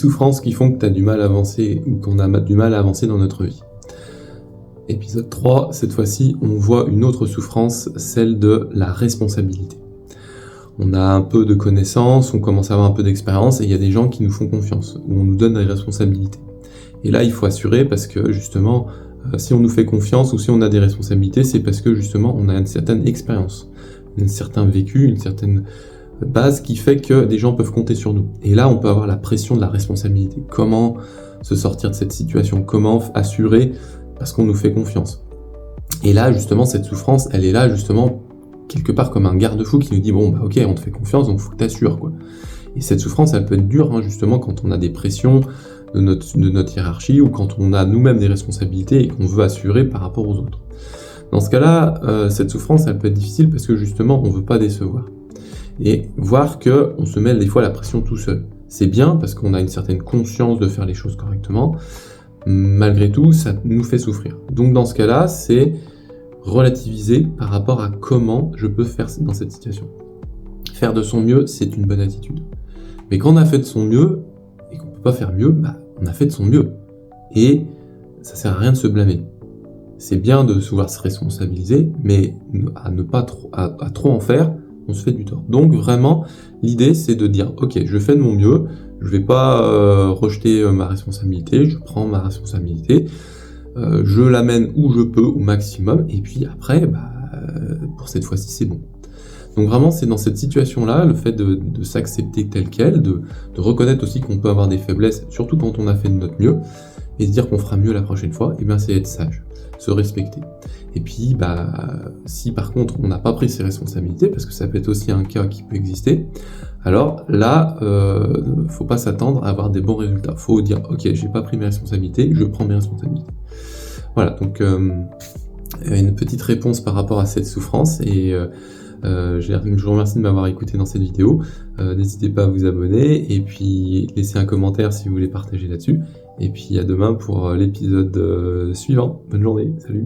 souffrances qui font que tu as du mal à avancer ou qu'on a du mal à avancer dans notre vie. Épisode 3, cette fois-ci, on voit une autre souffrance, celle de la responsabilité. On a un peu de connaissances, on commence à avoir un peu d'expérience et il y a des gens qui nous font confiance, où on nous donne des responsabilités. Et là, il faut assurer parce que justement, si on nous fait confiance ou si on a des responsabilités, c'est parce que justement, on a une certaine expérience, un certain vécu, une certaine base qui fait que des gens peuvent compter sur nous. Et là, on peut avoir la pression de la responsabilité. Comment se sortir de cette situation? Comment assurer parce qu'on nous fait confiance? Et là, justement, cette souffrance, elle est là, justement, quelque part comme un garde-fou qui nous dit « Bon, bah ok, on te fait confiance, donc faut que t'assures, quoi. » Et cette souffrance, elle peut être dure, justement, quand on a des pressions de notre hiérarchie ou quand on a nous-mêmes des responsabilités et qu'on veut assurer par rapport aux autres. Dans ce cas-là, cette souffrance, elle peut être difficile parce que, justement, on veut pas décevoir. Et voir qu'on se met des fois la pression tout seul. C'est bien parce qu'on a une certaine conscience de faire les choses correctement. Malgré tout, ça nous fait souffrir. Donc dans ce cas-là, c'est relativiser par rapport à comment je peux faire dans cette situation. Faire de son mieux, c'est une bonne attitude. Mais quand on a fait de son mieux et qu'on ne peut pas faire mieux, on a fait de son mieux. Et ça sert à rien de se blâmer. C'est bien de vouloir se responsabiliser, mais à ne pas trop en faire, on se fait du tort. Donc vraiment, l'idée c'est de dire ok, je fais de mon mieux, je vais pas rejeter ma responsabilité, je prends ma responsabilité, je l'amène où je peux au maximum, et puis après, pour cette fois-ci c'est bon. Donc vraiment c'est dans cette situation-là, le fait de s'accepter tel quel, de reconnaître aussi qu'on peut avoir des faiblesses, surtout quand on a fait de notre mieux, et se dire qu'on fera mieux la prochaine fois, et bien c'est être sage, se respecter. Et puis, si par contre on n'a pas pris ses responsabilités, parce que ça peut être aussi un cas qui peut exister, alors là, faut pas s'attendre à avoir des bons résultats. Faut dire, ok, j'ai pas pris mes responsabilités, je prends mes responsabilités. Voilà, donc une petite réponse par rapport à cette souffrance, et je vous remercie de m'avoir écouté dans cette vidéo. N'hésitez pas à vous abonner, et puis laisser un commentaire si vous voulez partager là-dessus. Et puis à demain pour l'épisode suivant. Bonne journée, salut!